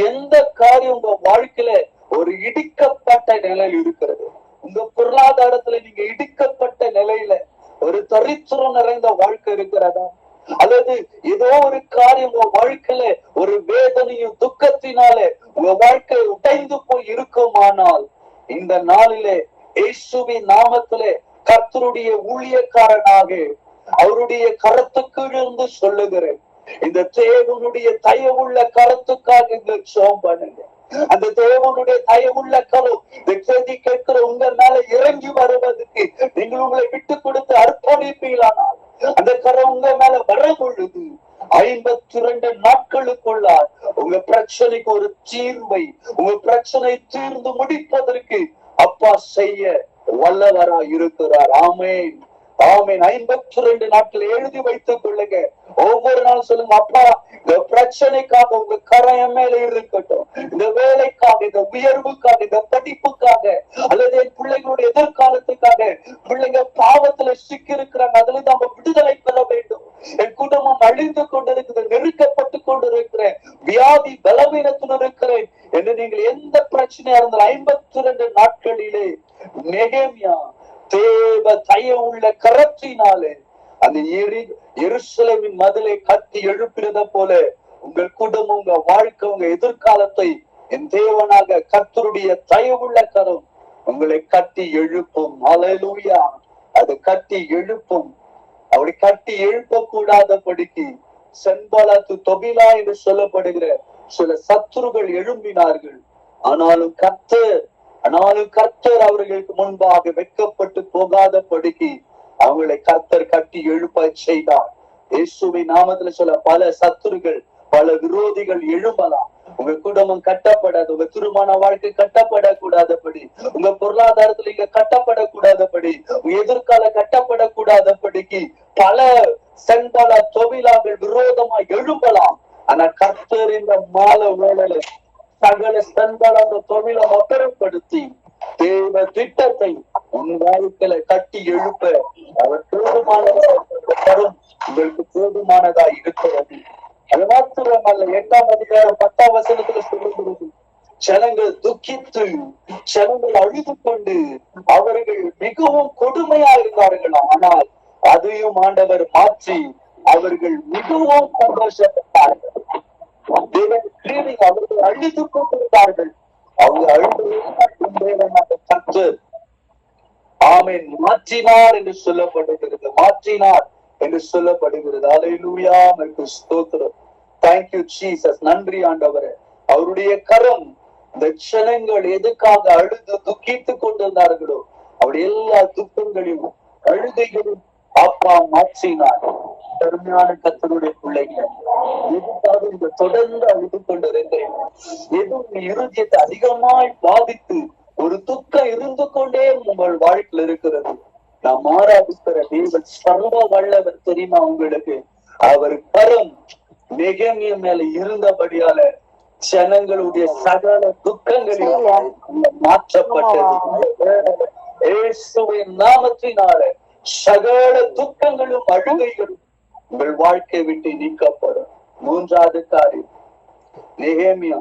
[SPEAKER 2] எந்த காரியம் உங்க வாழ்க்கையில ஒரு இடிக்கப்பட்ட நிலையில் இருக்கிறது? உங்க பொருளாதாரத்துல நீங்க இடிக்கப்பட்ட நிலையில ஒரு தரித்திரம் நிறைந்த வாழ்க்கை இருக்கிறதா? அல்லது ஏதோ ஒரு காரியம் உங்க வாழ்க்கையில ஒரு வேதனையும் துக்கத்தினாலே உங்க வாழ்க்கை உடைந்து போய் இருக்குமானால் இந்த நாளிலே இயேசுவின் நாமத்திலே கர்த்தருடைய ஊழியக்காரனாக அவருடைய கரத்துக்கு இருந்து சொல்லுகிறேன், இந்த தேவனுடைய தயவுள்ள கரத்துக்காக ஜெபம் பண்ணுங்க. அந்த தேவனுடைய தயவுள்ள கரம் இந்த செய்தி கேட்கிற உங்க மேல இறங்கி வருவதற்கு நீங்கள் உங்களை விட்டு கொடுத்து அர்ப்பணிப்பீங்களானால் அந்த கரம் உங்க மேல வர பொழுது 52 நாட்களுக்குள்ளார் உங்க பிரச்சனைக்கு ஒரு தீர்வை, உங்க பிரச்சனை தீர்ந்து முடிப்பதற்கு அப்பா செய்ய வல்லவரா இருக்கிறார். ஆமேன், ஆமேன். 52 நாட்கள் எழுதி வைத்துக் கொள்ளுங்க. ஒவ்வொரு நாளும் சொல்லுங்க, அப்பா இந்த பிரச்சனைக்காக உங்க கரம் மேல இருக்கட்டும், இந்த வேலைக்காக, இந்த உயர்வுக்காக, இந்த படிப்புக்காக, அல்லது என் பிள்ளைகளுடைய எதிர்காலத்துக்காக. பிள்ளைங்க பாவத்துல சிக்கி இருக்கிறாங்க, அதுல இருந்து அவங்க விடுதலை பெற வேண்டும். என் குடும்பம் அழிந்து கொண்டிருக்கிறது, நெருக்கப்பட்டு கொண்டிருக்கிறேன், வியாதி பலவீனத்தில் இருக்கிறேன் என்று நீங்கள் எந்த பிரச்சனையா இருந்தாலும் 52 நாட்களிலே நெகேமியா தேவ தயவுள்ள கரத்தினாலே அந்த எருசலேமின் மதிலை கட்டி எழுப்பினத போல உங்கள் குடும்பம், உங்க வாழ்க்கை, உங்க எதிர்காலத்தை என் தேவனாக கர்த்தருடைய தயவுள்ள கரம் உங்களை கட்டி எழுப்பும். ஹல்லேலூயா. அது கட்டி எழுப்பும். அப்படி கட்டி எழுப்ப கூடாதபடிக்கு சன்பலாத்து, தொபிலா என்று சொல்லப்படுகிற சில சத்துருகள் எழும்பினார்கள். ஆனாலும் கர்த்தர் அவர்களுக்கு முன்பாக வெட்கப்பட்டு போகாதபடிக்கு அவங்களை கர்த்தர் கட்டி எழுப்ப செய்தார். இயேசுவின் நாமத்துல சொல்ல பல சத்துருகள், பல விரோதிகள் எழும்பலாம். உங்க குடும்பம் கட்டப்படாது, உங்க திருமண வாழ்க்கை கட்டப்படக்கூடாதபடி, உங்க பொருளாதாரத்துல இங்க கட்டப்படக்கூடாதபடி, உங்க எதிர்கால கட்டப்படக்கூடாதபடிக்கு பல சென்பல தொழிலாளர்கள் விரோதமா எழும்பலாம். ஆனா கர்த்தர் இந்த மாலை வேளையில சகல சென்பல தொழிலை அப்புறப்படுத்தி தேவ திட்டத்தை உன் வாழ்க்கையில கட்டி எழுப்ப அவர் போதுமானதும் உங்களுக்கு போதுமானதா இருக்கிறது. அது மாத்திரமல்ல, 8ஆம் அதிகாரம் 10ஆம் வசனத்துல சொல்லுகிறது, ஜனங்கள் துக்கித்து, ஜனங்கள் அழுது கொண்டு அவர்கள் மிகவும் கொடுமையா இருந்தார்கள். ஆனால் அதையும் ஆண்டவர் மாற்றி அவர்கள் மிகவும் சந்தோஷப்பட்டார்கள். அவர்கள் அழுது கொண்டிருந்தார்கள். அவங்க அழுது ஆமென் மாற்றினார் என்று சொல்லப்படுகிறது. மாற்றினார் என்று சொல்லப்படுகிறது. அல்லேலூயா, உமக்கு ஸ்தோத்திரம். Thank you Jesus. நன்றி ஆண்டவரே. அவருடைய கரம் இந்த ஜனங்கள் எதுக்காக அழுது துக்கித்துக் கொண்டிருந்தார்களோ அவருடைய எல்லா துக்கங்களையும் அழுகைகளும் அப்பா மாற்றினார். கருமையான கர்த்தருடைய பிள்ளைகள், எதுக்காக இந்த தொடர்ந்து அழுது கொண்டிருக்கிறேன், எதுவும் இருதயத்தை அதிகமாய் பாதித்து ஒரு துக்கம் இருந்து கொண்டே உங்கள் வாழ்க்கையில் இருக்கிறது. நாம் ஆராதிக்கிற தேவன் சர்வ வல்லவர் தெரியுமா உங்களுக்கு? அவர் கரம் நெகேமியா மேல இருந்தபடியால ஜனங்களுடைய சகல துக்கங்களையும் மாற்றப்பட்டது. இயேசுவின் நாமத்தினால சகல துக்கங்களும் அழுகைகளும் உங்கள் வாழ்க்கை விட்டு நீக்கப்படும். 3வது காரியம், நெகேமியா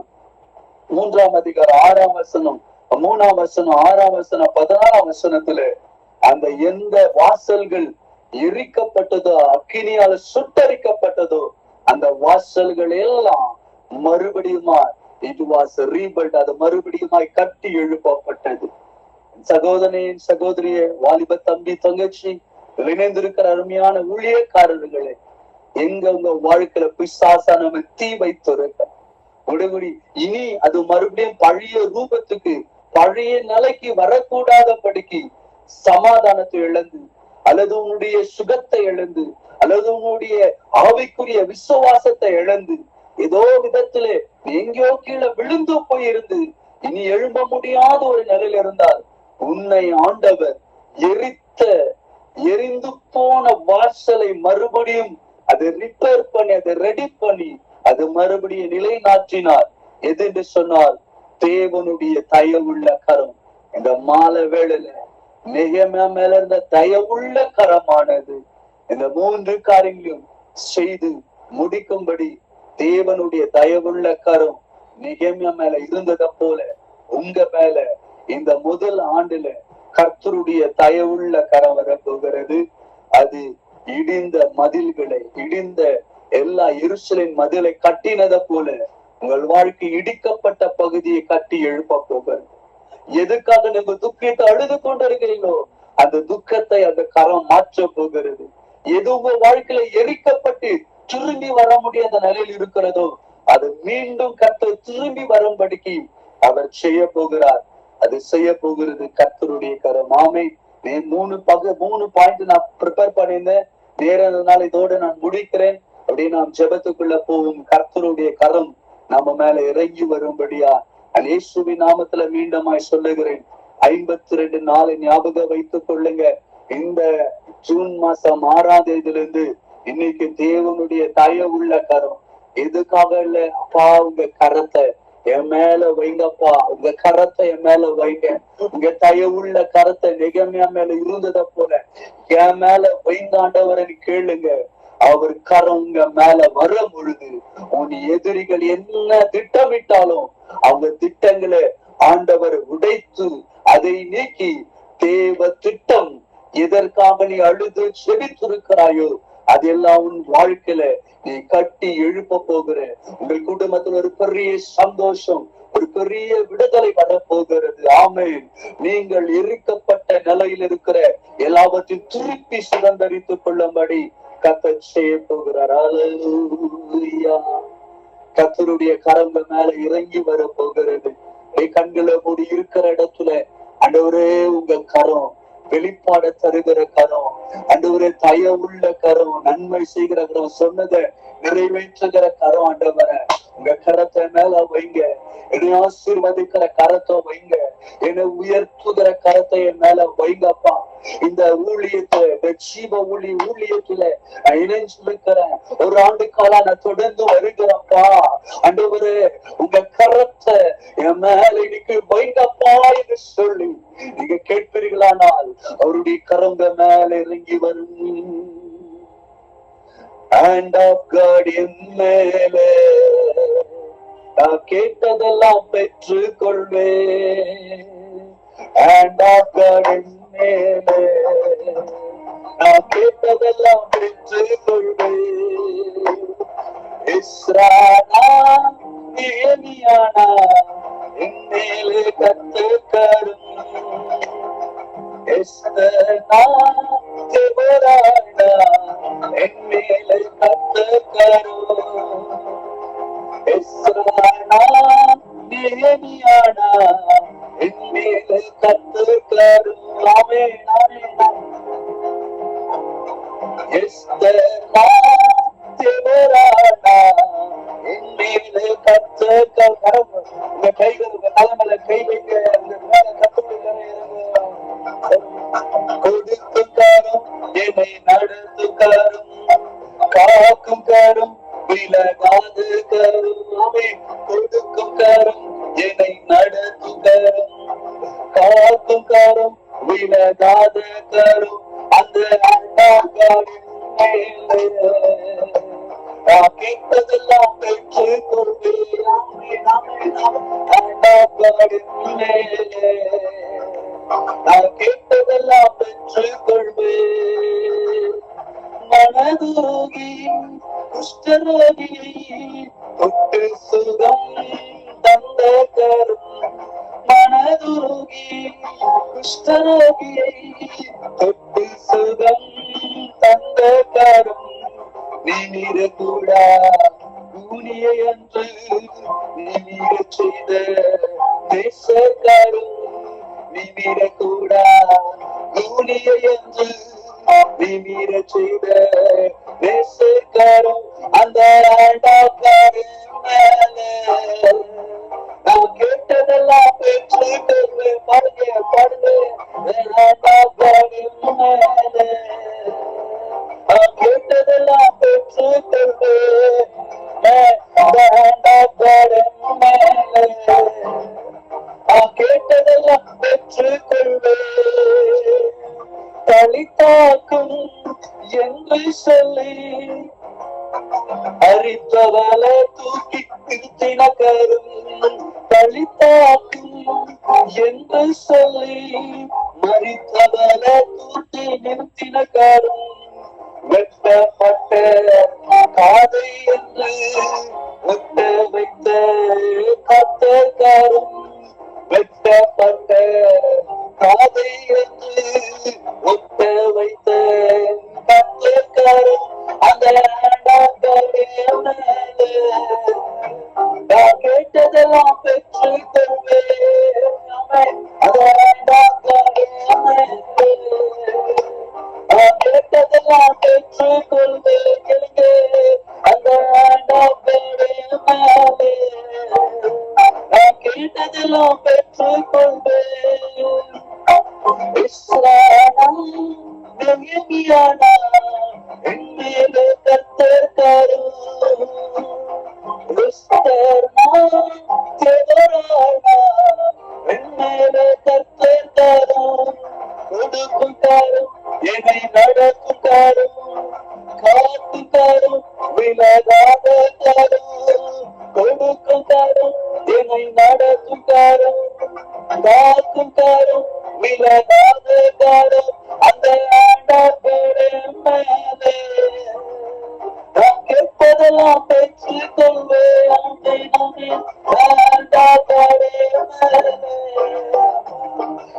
[SPEAKER 2] 3ஆம் அதிகாரம் 6ஆம் வசனம், 3ஆம் வசனம், 6ஆம் வசனம், 14ஆம் வசனத்துல அந்த எந்த வாசல்கள் எரிக்கப்பட்டதோ, அக்கினியால சுட்டரிக்கப்பட்டதோ, அந்த வாசல்கள் எல்லாம் மறுபடியுமா இட் வாஸ் ரீபில்ட், அது மறுபடியுமாய் கட்டி எழுப்பப்பட்டது. சகோதரன், சகோதரியே, வாலிப தம்பி, தங்கச்சி, இணைந்திருக்கிற அருமையான ஊழியக்காரர்களே, எங்க உங்க வாழ்க்கையில பிசாசா நம்ம தீ வைத்திருக்க உடனடி இனி அது மறுபடியும் பழைய ரூபத்துக்கு, பழைய நிலைக்கு வரக்கூடாதபடிக்கு சமாதானத்தை இழந்து, அல்லது உன்னுடைய சுகத்தை இழந்து, அல்லது உன்னுடைய ஆவிக்குரிய விசுவாசத்தை இழந்து, ஏதோ விதத்திலே எங்கேயோ கீழே விழுந்து போயிருந்து இனி எழும்ப முடியாத ஒரு நிலையில் இருந்தால், உன்னை ஆண்டவர் எரிந்து போன வாசலை மறுபடியும் அதை ரிப்பேர் பண்ணி, அதை ரெடி பண்ணி, அது மறுபடியும் நிலைநாட்டினார். எது என்று சொன்னால், தேவனுடைய தயவுள்ள கரம். இந்த மாலை வேளையில நெகேமியா மேல இருந்த தயவுள்ள கரமானது இந்த 3 காரியங்களையும் செய்து முடிக்கும்படி தேவனுடைய தயவுள்ள கரம் நெகேமியா மேல இருந்ததை போல உங்க மேல இந்த முதல் ஆண்டுல கர்த்தருடைய தயவுள்ள கரம் வர போகிறது. அது இடிந்த மதில்களை, இடிந்த எல்லா எருசலேம் மதிலை கட்டினதை போல உங்கள் வாழ்க்கை இடிக்கப்பட்ட பகுதியை கட்டி எழுப்ப போகிறது. எதுக்காக நீங்க துக்கத்தை அழுது கொண்டிருக்கிறீங்களோ அந்த துக்கத்தை அந்த கரம் மாற்ற போகிறது. எது உங்க வாழ்க்கையில எரிக்கப்பட்டு திரும்பி வர முடியாத நிலையில் இருக்கிறதோ அது மீண்டும் கர்த்தர் திரும்பி வரும்படிக்கு அவர் செய்ய போகிறார். அது செய்ய போகிறது கர்த்தருடைய கரம். ஆமே. 3 பாயிண்ட் நான் ப்ரிப்பேர் பண்ணியிருந்தேன். நேரனால இதோட நான் முடிக்கிறேன். அப்படி நாம் ஜெபத்துக்குள்ள போவோம். கர்த்தருடைய கரம் நம்ம மேல இறங்கி வரும்படியா இயேசுவின் நாமத்துல மீண்டுமாய் சொல்லுகிறேன். 52 நாளை ஞாபகம் வைத்துக் கொள்ளுங்க. இந்த ஜூன் மாசம் 6ஆம் தேதியிலிருந்து இன்னைக்கு தேவனுடைய தயவுள்ள கரம். எதுக்காக இல்ல, அப்பா உங்க கரத்தை என் மேல வைங்கப்பா, உங்க கரத்தை என் மேல வைங்க. உங்க தயவுள்ள கரத்தை நெகமியா மேல இருந்ததை போல என் மேல வைங்காண்டவரை கேளுங்க. அவர் கரம் உங்க மேல வர பொழுது உன் எதிரிகள் என்ன திட்டமிட்டாலும் அவங்க திட்டங்களை ஆண்டவர் உடைத்து அதை நீக்கி தேவ திட்டம் எதற்காக நீ அழுது செபித்திருக்கிறாயோ அதெல்லாம் உன் வாழ்க்கையில நீ கட்டி எழுப்ப போகிற. உங்கள் குடும்பத்தில் ஒரு பெரிய சந்தோஷம், ஒரு பெரிய விடுதலை வர போகிறது. ஆமென். நீங்கள் இருக்கப்பட்ட நிலையில் இருக்கிற எல்லாவற்றையும் திருப்பி சுதந்திரித்துக் கொள்ளும்படி கர்த்தர் செய்ய போகிறார். அல்லேலூயா. கர்த்தருடைய கரங்கள் மேல இறங்கி வர போகிறது. கண்களை மூடி இருக்கிற இடத்துல ஆண்டவரே உங்க கரம் வெளிப்பாட தருகிற கரம், ஆண்டவரே தயவுள்ள கரம், நன்மை செய்கிற கரம், சொன்னதை நிறைவேற்றுகிற கரம். ஆண்டவரை உங்க கரத்தை மேல வைங்க. என்னை ஆசீர்வதிக்கிற கரத்தை வைங்க. என்னை உயர்த்துகிற கரத்தை என் மேல வைங்கப்பா. இந்த ஊழியத்தை, இந்த ஜீவ ஊழியத்துல இணைஞ்சிருக்கிறேன். ஒரு ஆண்டு காலம் நான் தொடர்ந்து வருகிறப்பா. ஆண்டவரே உங்க கரத்தை என் மேல இன்னைக்கு வைங்கப்பா என்று சொல்லி நீங்க கேட்பீர்களானால் அவருடைய கரங்க மேல இறங்கி வரும். Hand of God என் மேலே நான் கேட்டதெல்லாம் பெற்று கொள்வேன். Hand of God என் மேலே நான் கேட்டதெல்லாம் பெற்று கொள்வேன். இஸ்ரானா நியமியானா என் மேலே கர்த்தரும் எஸ்தனா தேவரானா என் மேலே கர்த்தரும் எஸ்ரானா நியமியானா என் மேலே கர்த்தரும். ஆமென் ஆமென். எஸ்தனா தேவரானா என் மேலே கர்த்தரும். உங்க கைகள் உங்க தலைமையில கை வைக்க கொடுக்கும் காரும் என்னை நடத்தும் காரும் காக்கும் காரும் விலகாது காரும். கொடுக்கும் காரும் என்னை நடத்தும் காரும் காக்கும் காரும் விலகாத காரும். அந்த கேட்டதெல்லாம் பெற்று கொள்வேன். நான் கேட்டதெல்லாம் பெற்று கொள்வேன். மனதுரோகி குஷ்டரோகியை தொட்டு சுகம் தந்த கரும். மனதுரோகி குஷ்டரோகியை தொட்டு சுகம் தந்த கரும். நீ மீறக்கூடா கூனியை அன்று நீ மீற செய்த நேசக்காரும். நீ மீறக்கூடா கூனியை அன்று நீ மீற செய்த நேசக்காரும். அந்த ஆண்டாக்காரின் மேலே நான் கேட்டதெல்லாம் பெற்று கொள்வேன். பாடுங்க பாடுங்க. ஆண்டாக்காரின் மேலே நான் கேட்டதெல்லாம் பெற்று கொள்வேன். கேட்டதெல்லாம் பெற்று கொள்வேன். தளித்தாக்கும் என்று சொல்லி அரித்தவள தூக்கி திருத்தின கரும். தளித்தாக்கும் என்று சொல்லி மறித்தவள தூக்கி நிறுத்தின கரும். வெட்டப்பட்ட காதை என்று ஒட்ட வைத்த கத்தர்காரும். வெட்டப்பட்ட காதை என்று ஒட்ட வைத்த கத்தர்காரும். அந்த நான் கேட்டதெல்லாம் பெற்று கொள்வேன். கேட்டதெல்லாம் பெற்று கொள்வேன். கேட்பதெல்லாம் பெற்றுக் கொள்வேன். என் மேலே கர்த்தர் கரம், என் மேலே கர்த்தர் கரம், கொடுக்கும் கரம், என்னை நடக்கும் கரம், காக்கும் கரம், விலகாத கரம், கொடுக்கும் கரம், என்னை நடக்கும் கரம், காக்கும் கரம், விலகாத கரம், அந்த ஆண்டவரின் மேலே நான் கேட்பதெல்லாம் பெற்றுக் கொள்வேன்.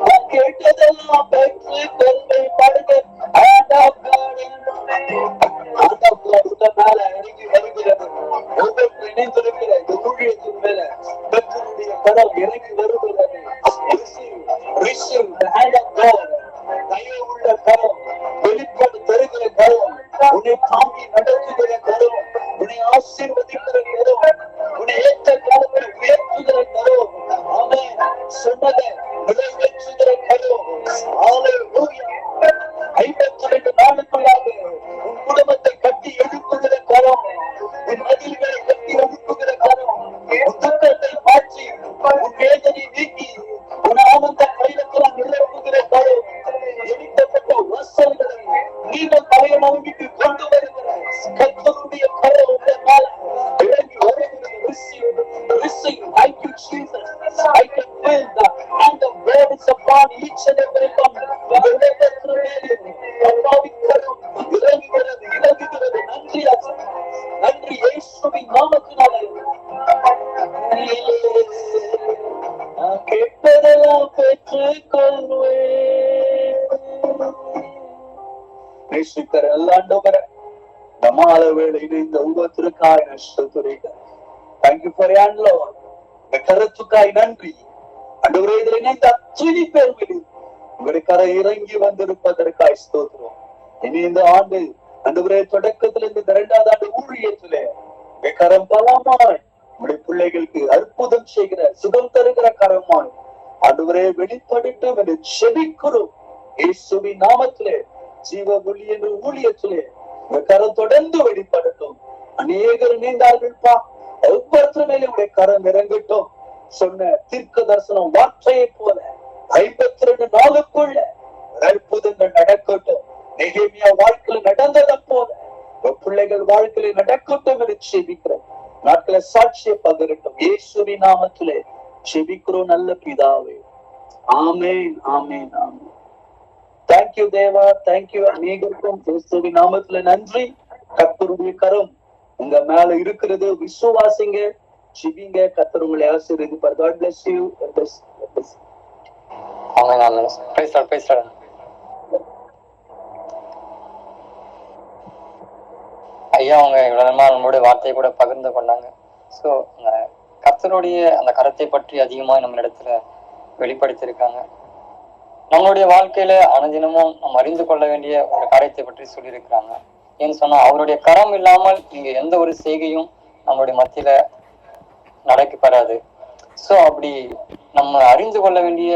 [SPEAKER 2] நான் கேட்டதெல்லாம் பெற்றுக் கொள்வேன். படுங்க உங்க மேல இறங்கி வருகிறது. ஒவ்வொரு இணைந்திருக்கிற இந்த ஊழியத்தின் மேல கர்த்தருடைய கரம் இறங்கி வருகிறது. தயவுள்ள கரம், வெளிப்பாடு தருகிற கரம், உன்னை தாங்கி நடத்துகிற கரம், உன்னை ஆசீர்வதிக்கிற கரம், உன்னை ஏற்ற காலத்தில் உயர்த்துகிற கரம், அவன் சொன்னதை நிறைவேற்றுகிற கரம். 52 நாளுக்குள்ளாக உன் குடும்பத்தை கட்டி எழுப்புகிற கரம், உன் மதில்களை கட்டி எழுப்புகிற கரம், உன் துக்கத்தை மாற்றி உன் வேதனை நீக்கி உன் ஆனந்த கைலத்தெல்லாம் நிரப்புகிற கரம், இடிக்கப்பட்ட வாசல்களை நீங்கள் பழைய நம்பிக்கை கொண்டு வருகிற கர்த்தருடைய கரம் உங்கள் மேல் இறங்கி வருகிறது. Receive, thank you Jesus. I can feel the hand of God is upon each and every one. நன்றி நன்றி இயேசுவின் நாமத்தினாலே. கேட்பதெல்லாம் பெற்றுக் கொள்வேன். நேசிக்கிற எல்லாண்டவர நம்மால வேளையில இந்த உருவத்திற்காய் நஷ்டத்துறைகள். Thank you for your hand, Lord. இந்த கருத்துக்காய் நன்றி. ஆண்டவரே, இதில் இணைந்த அத்தனை பேர் மீது உங்களுடைய கரை இறங்கி வந்திருப்பதற்காய் ஸ்தோத்திரம். இனி இந்த ஆண்டு ஆண்டவரே தொடக்கத்துல இந்த 2வது ஆண்டு ஊழியத்திலே உங்க கரம் பலமாய் உங்களுடைய பிள்ளைகளுக்கு அற்புதம் செய்கிற சுகம் தருகிற கரமாய் ஆண்டவரே வெளிப்படட்டும் என்று செபிக்கிறோம். இயேசுவின் நாமத்திலே ஜீவ ஒளி என்ற ஊழியத்திலே உங்க கரம் தொடர்ந்து வெளிப்படட்டும். அநேகர் இணைந்தார்கள்பா, ஒவ்வொருத்தர் மேலே உடைய கரம் இறங்கட்டும். சொன்ன தீர்க்க தரிசனம் வார்த்தையை போல 52 நாளுக்குள்ள அற்புதங்கள் நடக்கட்டும். நெகேமியா வாழ்க்கையில நடந்ததை போல பிள்ளைகள் வாழ்க்கையில நடக்கட்டும் என்று செபிக்கிறோம். நாட்களை சாட்சியை பகிரட்டும். இயேசுவின் நாமத்திலே செபிக்கிறோம் நல்ல பிதாவே. ஆமென், ஆமென், ஆமென். தேங்க்யூ தேவா, தேங்க்யூ. அநேகருக்கும் இயேசுவின் நாமத்துல நன்றி. கர்த்தருடைய கரம் உங்க மேல இருக்கிறது. விசுவாசிங்க, ஜெபிங்க. கர்த்தர் உங்களை ஆசீர்வதிப்பார். God bless you.
[SPEAKER 4] Amen, amen. Praise Lord, praise Lord. ஐயா அவங்க இவ்வளவு நேரமா நம்மளுடைய வார்த்தையை கூட பகிர்ந்து கொண்டாங்க. ஸோ கர்த்தருடைய அந்த கரத்தை பற்றி அதிகமாக நம்ம இடத்துல வெளிப்படுத்தியிருக்காங்க. நம்மளுடைய வாழ்க்கையில அனுதினமும் நம்ம அறிந்து கொள்ள வேண்டிய ஒரு காரியத்தை பற்றி சொல்லியிருக்கிறாங்க. ஏன்னு சொன்னா அவருடைய கரம் இல்லாமல் நீங்க எந்த ஒரு செய்கையும் நம்மளுடைய மத்தியில நடக்கப்படாது. ஸோ அப்படி நம்ம அறிந்து கொள்ள வேண்டிய